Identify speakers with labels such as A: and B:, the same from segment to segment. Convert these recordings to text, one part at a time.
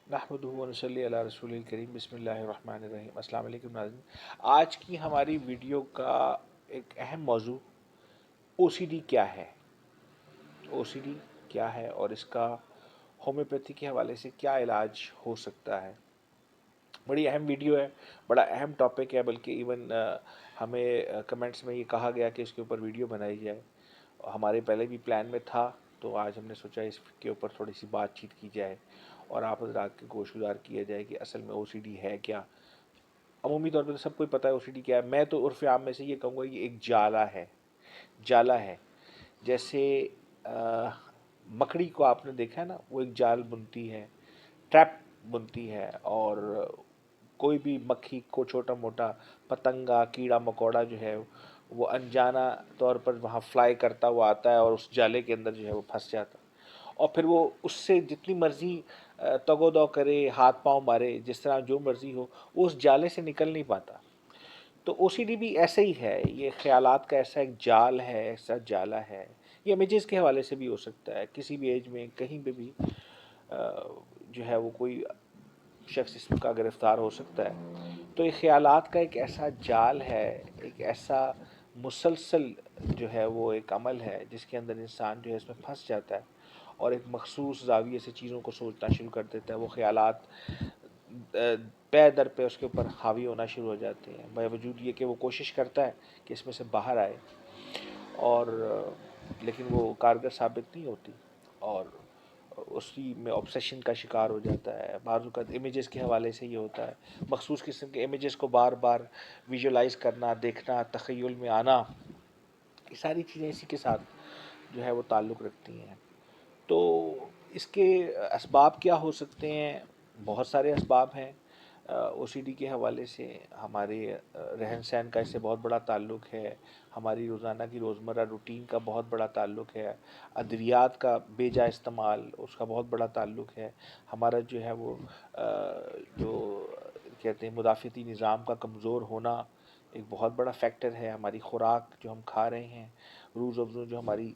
A: نحمدہ و نصلی علی رسول الکریم بسم اللہ الرحمن الرحیم السلام علیکم ناظرین. آج کی ہماری ویڈیو کا ایک اہم موضوع او سی ڈی کیا ہے. او سی ڈی کیا ہے اور اس کا ہومیوپیتھی کے حوالے سے کیا علاج ہو سکتا ہے. بڑی اہم ویڈیو ہے, بڑا اہم ٹاپک ہے, بلکہ ایون ہمیں کمنٹس میں یہ کہا گیا کہ اس کے اوپر ویڈیو بنائی جائے. ہمارے پہلے بھی پلان میں تھا, تو آج ہم نے سوچا اس کے اوپر تھوڑی سی بات چیت کی جائے اور آپ حضرات کے گوش گزار کیا جائے کہ اصل میں او سی ڈی ہے کیا. عمومی طور پہ تو سب کو پتہ ہے او سی ڈی کیا ہے. میں تو عرف عام میں سے یہ کہوں گا یہ ایک جالا ہے. جیسے مکڑی کو آپ نے دیکھا ہے نا, وہ ایک جال بنتی ہے, ٹریپ بنتی ہے, اور کوئی بھی مکھی کو چھوٹا موٹا پتنگا کیڑا مکوڑا جو ہے وہ انجانا طور پر وہاں فلائی کرتا ہوا آتا ہے اور اس جالے کے اندر جو ہے وہ پھنس جاتا, اور پھر وہ اس سے جتنی مرضی تگ و دو کرے, ہاتھ پاؤں مارے, جس طرح جو مرضی ہو, وہ اس جالے سے نکل نہیں پاتا. تو او سی ڈی بھی ایسا ہی ہے, یہ خیالات کا ایسا ایک جال ہے, ایسا جالا ہے. یہ امیجز کے حوالے سے بھی ہو سکتا ہے, کسی بھی ایج میں کہیں پہ بھی جو ہے وہ کوئی شخص اس کا گرفتار ہو سکتا ہے. تو یہ خیالات کا ایک ایسا جال ہے, ایک ایسا مسلسل جو ہے وہ ایک عمل ہے جس کے اندر انسان جو ہے اس میں پھنس جاتا ہے اور ایک مخصوص زاویے سے چیزوں کو سوچنا شروع کر دیتا ہے. وہ خیالات پے در پہ اس کے اوپر حاوی ہونا شروع ہو جاتے ہیں, باوجود یہ کہ وہ کوشش کرتا ہے کہ اس میں سے باہر آئے, اور لیکن وہ کارگر ثابت نہیں ہوتی, اور اسی میں آبسیشن کا شکار ہو جاتا ہے. بعض اوقات امیجز کے حوالے سے یہ ہوتا ہے, مخصوص قسم کے امیجز کو بار بار ویژولائز کرنا, دیکھنا, تخیل میں آنا, یہ ساری چیزیں اسی کے ساتھ جو ہے وہ تعلق رکھتی ہیں. تو اس کے اسباب کیا ہو سکتے ہیں؟ بہت سارے اسباب ہیں. او سی ڈی کے حوالے سے ہمارے رہن سہن کا اس سے بہت بڑا تعلق ہے, ہماری روزانہ کی روزمرہ روٹین کا بہت بڑا تعلق ہے, ادویات کا بے جا استعمال اس کا بہت بڑا تعلق ہے, ہمارا جو ہے وہ جو کہتے ہیں مدافعتی نظام کا کمزور ہونا ایک بہت بڑا فیکٹر ہے. ہماری خوراک جو ہم کھا رہے ہیں, روز افزوں جو ہماری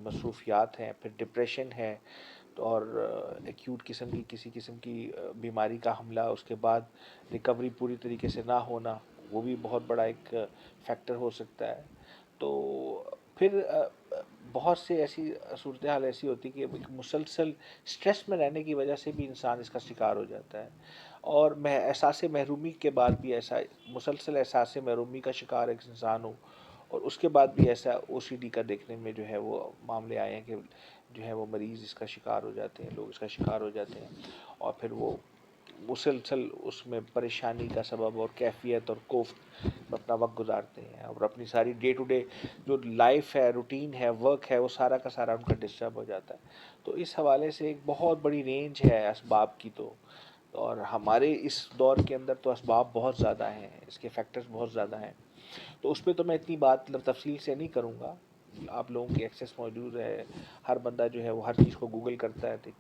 A: مصروفیات ہیں, پھر ڈپریشن ہے, اور ایکیوٹ قسم کی کسی قسم کی بیماری کا حملہ, اس کے بعد ریکوری پوری طریقے سے نہ ہونا, وہ بھی بہت بڑا ایک فیکٹر ہو سکتا ہے. تو پھر بہت سے ایسی صورتحال ایسی ہوتی کہ ایک مسلسل سٹریس میں رہنے کی وجہ سے بھی انسان اس کا شکار ہو جاتا ہے, اور احساس محرومی کے بعد بھی ایسا مسلسل احساس محرومی کا شکار ایک انسان ہو, اور اس کے بعد بھی ایسا او سی ڈی کا دیکھنے میں جو ہے وہ معاملے آئے ہیں کہ جو ہے وہ مریض اس کا شکار ہو جاتے ہیں, لوگ اس کا شکار ہو جاتے ہیں, اور پھر وہ مسلسل اس میں پریشانی کا سبب اور کیفیت اور کوفت اپنا وقت گزارتے ہیں, اور اپنی ساری ڈے ٹو ڈے جو لائف ہے, روٹین ہے, ورک ہے, وہ سارا کا سارا ان کا ڈسٹرب ہو جاتا ہے. تو اس حوالے سے ایک بہت بڑی رینج ہے اسباب کی. تو اور ہمارے اس دور کے اندر تو اسباب بہت زیادہ ہیں, اس کے فیکٹرز بہت زیادہ ہیں. تو اس پہ تو میں اتنی بات تفصیل سے نہیں کروں گا, آپ لوگوں کی ایکسیس موجود ہے, ہر بندہ جو ہے وہ ہر چیز کو گوگل کرتا ہے.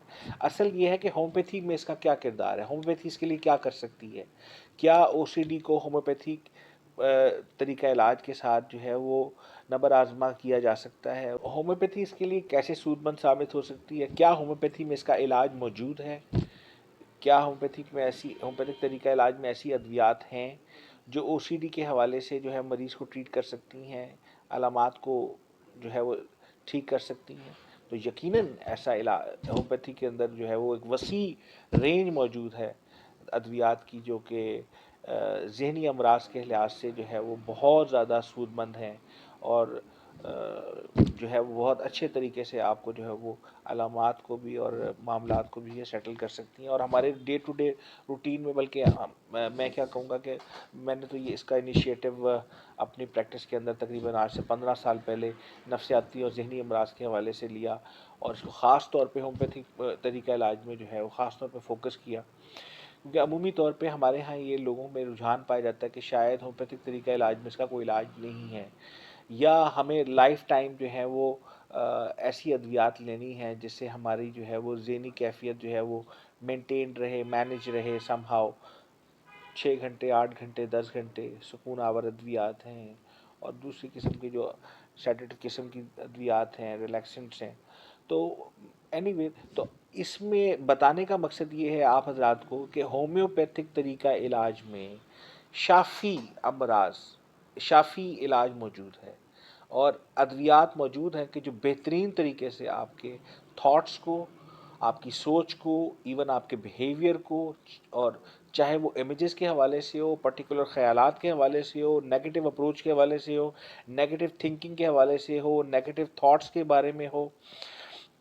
A: اصل یہ ہے کہ ہومیوپیتھی میں اس کا کیا کردار ہے, ہومیوپیتھی اس کے لیے کیا کر سکتی ہے, کیا او سی ڈی کو ہومیوپیتھک طریقہ علاج کے ساتھ جو ہے وہ نبر آزما کیا جا سکتا ہے, ہومیوپیتھی اس کے لیے کیسے سود مند ثابت ہو سکتی ہے, کیا ہومیوپیتھی میں اس کا علاج موجود ہے, کیا ہومیوپیتھک طریقہ علاج میں ایسی ادویات ہیں جو او سی ڈی کے حوالے سے جو ہے مریض کو ٹریٹ کر سکتی ہیں, علامات کو جو ہے وہ ٹھیک کر سکتی ہیں. تو یقیناً ایسا علاج ہومیوپیتھی کے اندر جو ہے وہ ایک وسیع رینج موجود ہے ادویات کی, جو کہ ذہنی امراض کے لحاظ سے جو ہے وہ بہت زیادہ سود مند ہیں, اور جو ہے وہ بہت اچھے طریقے سے آپ کو جو ہے وہ علامات کو بھی اور معاملات کو بھی یہ سیٹل کر سکتی ہیں. اور ہمارے ڈے ٹو ڈے روٹین میں, بلکہ میں کیا کہوں گا کہ میں نے تو یہ اس کا انیشیٹو اپنی پریکٹس کے اندر تقریباً آج سے 15 سال پہلے نفسیاتی اور ذہنی امراض کے حوالے سے لیا, اور اس کو خاص طور پہ ہومیوپیتھک طریقہ علاج میں جو ہے وہ خاص طور پہ فوکس کیا, کیونکہ عمومی طور پہ ہمارے ہاں یہ لوگوں میں رجحان پایا جاتا ہے کہ شاید ہومیوپیتھک طریقہ علاج میں اس کا کوئی علاج نہیں ہے, یا ہمیں لائف ٹائم جو ہے وہ ایسی ادویات لینی ہے جس سے ہماری جو ہے وہ ذہنی کیفیت جو ہے وہ مینٹین رہے, مینج رہے سم ہاؤ. 6 گھنٹے 8 گھنٹے 10 گھنٹے سکون آور ادویات ہیں, اور دوسری قسم کی جو سیڈیٹو قسم کی ادویات ہیں, ریلیکسنٹس ہیں. تو اینی وے, تو اس میں بتانے کا مقصد یہ ہے آپ حضرات کو کہ ہومیوپیتھک طریقہ علاج میں شافی امراض، شافی علاج موجود ہے، اور ادویات موجود ہیں کہ جو بہترین طریقے سے آپ کے تھاٹس کو، آپ کی سوچ کو، ایون آپ کے بیہیویئر کو، اور چاہے وہ امیجز کے حوالے سے ہو، پرٹیکولر خیالات کے حوالے سے ہو، نیگیٹو اپروچ کے حوالے سے ہو، نیگیٹو تھنکنگ کے حوالے سے ہو، نیگیٹو تھاٹس کے بارے میں ہو،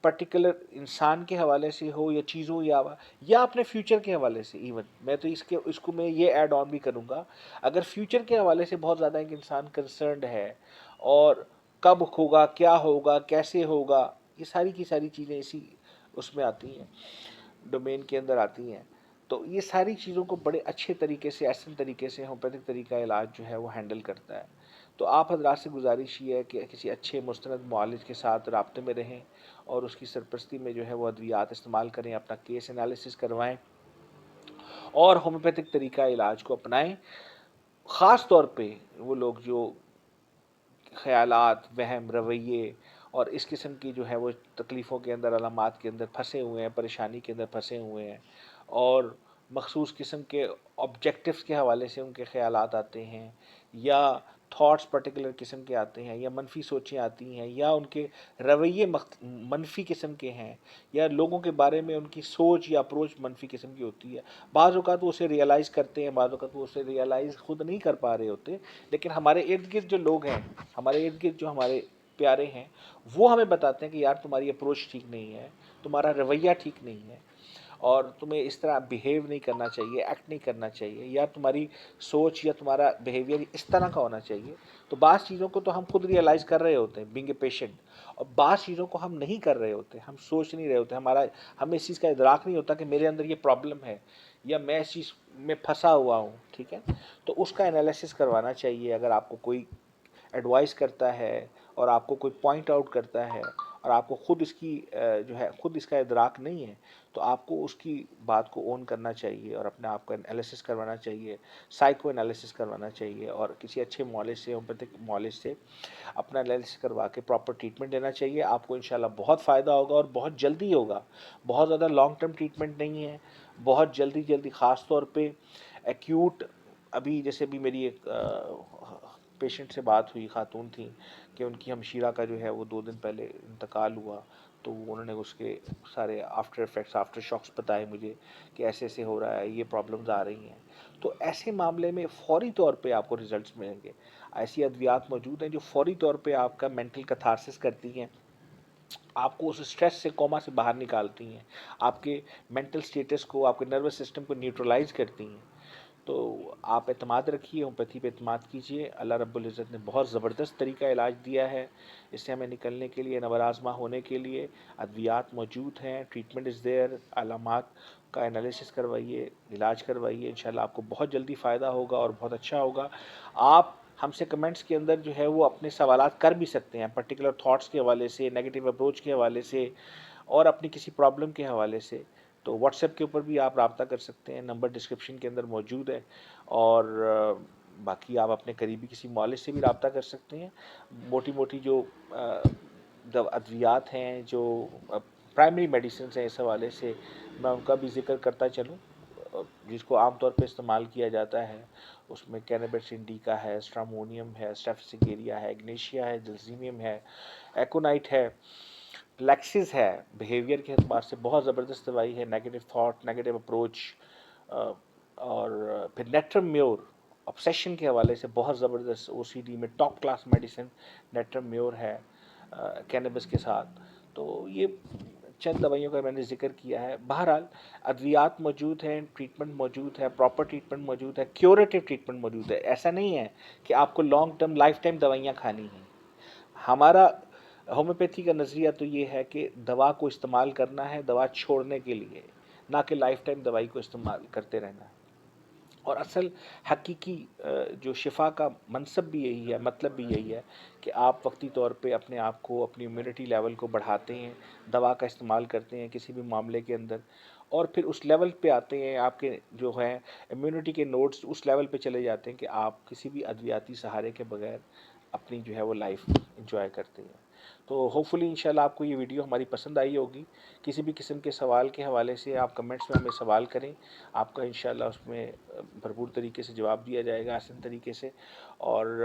A: پرٹیکولر انسان کے حوالے سے ہو یا چیزوں یا اپنے فیوچر کے حوالے سے، ایون میں تو اس کو میں یہ ایڈ آن بھی کروں گا، اگر فیوچر کے حوالے سے بہت زیادہ ایک انسان کنسرنڈ ہے، اور کب ہوگا، کیا ہوگا، کیسے ہوگا، یہ ساری کی ساری چیزیں اسی اس میں آتی ہیں، ڈومین کے اندر آتی ہیں، تو یہ ساری چیزوں کو بڑے اچھے طریقے سے، ایسن طریقے سے ہومیوپیتھک طریقہ علاج جو ہے وہ ہینڈل کرتا ہے۔ تو آپ حضرات سے گزارش یہ ہے کہ کسی اچھے مستند معالج کے ساتھ رابطے میں رہیں، اور اس کی سرپرستی میں جو ہے وہ ادویات استعمال کریں، اپنا کیس انالیسس کروائیں، اور ہومیوپیتھک طریقہ علاج کو اپنائیں۔ خاص طور پہ وہ لوگ جو خیالات، وہم، رویے اور اس قسم کی جو ہے وہ تکلیفوں کے اندر، علامات کے اندر پھنسے ہوئے ہیں، پریشانی کے اندر پھنسے ہوئے ہیں، اور مخصوص قسم کے آبجیکٹیوز کے حوالے سے ان کے خیالات آتے ہیں، یا تھاٹس پرٹیکولر قسم کے آتے ہیں، یا منفی سوچیں آتی ہیں، یا ان کے رویے منفی قسم کے ہیں، یا لوگوں کے بارے میں ان کی سوچ یا اپروچ منفی قسم کی ہوتی ہے، بعض اوقات وہ اسے ریئلائز کرتے ہیں، بعض اوقات وہ اسے ریئلائز خود نہیں کر پا رہے ہوتے، لیکن ہمارے ارد گرد جو لوگ ہیں، ہمارے ارد گرد جو ہمارے پیارے ہیں، وہ ہمیں بتاتے ہیں کہ یار تمہاری اپروچ ٹھیک نہیں ہے، تمہارا رویہ ٹھیک نہیں ہے، اور تمہیں اس طرح بیہیو نہیں کرنا چاہیے، ایکٹ نہیں کرنا چاہیے، یا تمہاری سوچ یا تمہارا بیہیویئر اس طرح کا ہونا چاہیے۔ تو بعض چیزوں کو تو ہم خود ریئلائز کر رہے ہوتے ہیں بینگ اے پیشنٹ، اور بعض چیزوں کو ہم نہیں کر رہے ہوتے، ہم سوچ نہیں رہے ہوتے، ہمیں اس چیز کا ادراک نہیں ہوتا کہ میرے اندر یہ پرابلم ہے، یا میں اس چیز میں پھنسا ہوا ہوں، ٹھیک ہے؟ تو اس کا انالیسس کروانا چاہیے۔ اگر آپ کو کوئی ایڈوائز کرتا ہے، اور آپ کو کوئی پوائنٹ آؤٹ کرتا ہے، اور آپ کو خود اس کی جو ہے خود اس کا ادراک نہیں ہے، تو آپ کو اس کی بات کو اون کرنا چاہیے، اور اپنے آپ کا انالیسس کروانا چاہیے، سائیکو انالیسس کروانا چاہیے، اور کسی اچھے معالج سے، ہومیوپیتھک معالج سے اپنا انالیسس کروا کے پراپر ٹریٹمنٹ لینا چاہیے۔ آپ کو انشاءاللہ بہت فائدہ ہوگا، اور بہت جلدی ہوگا، بہت زیادہ لانگ ٹرم ٹریٹمنٹ نہیں ہے، بہت جلدی خاص طور پہ ایکیوٹ۔ ابھی جیسے بھی میری ایک پیشنٹ سے بات ہوئی، خاتون تھیں، کہ ان کی ہمشیرہ کا جو ہے وہ 2 دن پہلے انتقال ہوا، تو انہوں نے اس کے سارے آفٹر افیکٹس، آفٹر شاکس بتائے مجھے کہ ایسے ایسے ہو رہا ہے، یہ پرابلمز آ رہی ہیں۔ تو ایسے معاملے میں فوری طور پہ آپ کو ریزلٹس ملیں گے۔ ایسی ادویات موجود ہیں جو فوری طور پہ آپ کا مینٹل کتھارسس کرتی ہیں، آپ کو اس اسٹریس سے، کوما سے باہر نکالتی ہیں، آپ کے مینٹل سٹیٹس کو، آپ کے نروس سسٹم کو نیوٹرلائز کرتی ہیں۔ تو آپ اعتماد رکھیے، ہومیوپیتھی پہ اعتماد کیجیے۔ اللہ رب العزت نے بہت زبردست طریقہ علاج دیا ہے، اس سے ہمیں نکلنے کے لیے، نبرآزما ہونے کے لیے ادویات موجود ہیں، ٹریٹمنٹ از دیئر۔ علامات کا انالیسس کروائیے، علاج کروائیے، انشاءاللہ آپ کو بہت جلدی فائدہ ہوگا، اور بہت اچھا ہوگا۔ آپ ہم سے کمنٹس کے اندر جو ہے وہ اپنے سوالات کر بھی سکتے ہیں، پرٹیکولر تھاٹس کے حوالے سے، نیگیٹو اپروچ کے حوالے سے، اور اپنی کسی پرابلم کے حوالے سے۔ تو واٹس ایپ کے اوپر بھی آپ رابطہ کر سکتے ہیں، نمبر ڈسکرپشن کے اندر موجود ہے، اور باقی آپ اپنے قریبی کسی معالج سے بھی رابطہ کر سکتے ہیں۔ موٹی موٹی جو ادویات ہیں، جو پرائمری میڈیسنس ہیں، اس حوالے سے میں ان کا بھی ذکر کرتا چلوں، جس کو عام طور پہ استعمال کیا جاتا ہے۔ اس میں کینیبس انڈیکا ہے، اسٹرامونیم ہے، اسٹیفسیگیریا ہے، اگنیشیا ہے، جلزیمیم ہے، ایکونائٹ ہے، لیکسز ہے۔ بیہیویئر کے اعتبار سے بہت زبردست دوائی ہے، نیگیٹو تھاٹ، نیگیٹو اپروچ، اور پھر نیٹرم میور obsession کے حوالے سے بہت زبردست، او سی ڈی میں ٹاپ کلاس میڈیسن نیٹرم میور ہے کینیبس کے ساتھ۔ تو یہ چند دوائیوں کا میں نے ذکر کیا ہے۔ بہرحال ادویات موجود ہیں، ٹریٹمنٹ موجود ہے، پراپر ٹریٹمنٹ موجود ہے، کیوریٹو ٹریٹمنٹ موجود ہے۔ ایسا نہیں ہے کہ آپ کو لانگ ٹرم، لائف ٹائم دوائیاں کھانی ہیں۔ ہمارا ہومیوپیتھی کا نظریہ تو یہ ہے کہ دوا کو استعمال کرنا ہے دوا چھوڑنے کے لیے، نہ کہ لائف ٹائم دوائی کو استعمال کرتے رہنا ہے۔ اور اصل حقیقی جو شفا کا منصب بھی یہی ہے، مطلب بھی یہی ہے کہ آپ وقتی طور پہ اپنے آپ کو، اپنی امیونٹی لیول کو بڑھاتے ہیں، دوا کا استعمال کرتے ہیں کسی بھی معاملے کے اندر، اور پھر اس لیول پہ آتے ہیں، آپ کے جو ہیں امیونٹی کے نوڈز اس لیول پہ چلے جاتے ہیں کہ آپ کسی بھی ادویاتی سہارے کے بغیر اپنی جو ہے وہ لائف انجوائے کرتے ہیں۔ تو ہوپ فلی انشاءاللہ آپ کو یہ ویڈیو ہماری پسند آئی ہوگی. کسی بھی قسم کے سوال کے حوالے سے آپ کمنٹس میں ہمیں سوال کریں, آپ کا انشاءاللہ اس میں بھرپور طریقے سے جواب دیا جائے گا آسان طریقے سے. اور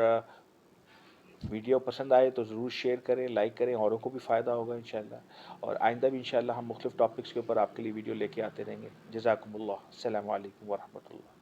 A: ویڈیو پسند آئے تو ضرور شیئر کریں, لائک کریں, اوروں کو بھی فائدہ ہوگا انشاءاللہ. اور آئندہ بھی انشاءاللہ ہم مختلف ٹاپکس کے اوپر آپ کے لیے ویڈیو لے کے آتے رہیں گے. جزاکم اللہ. السلام علیکم ورحمۃ اللہ.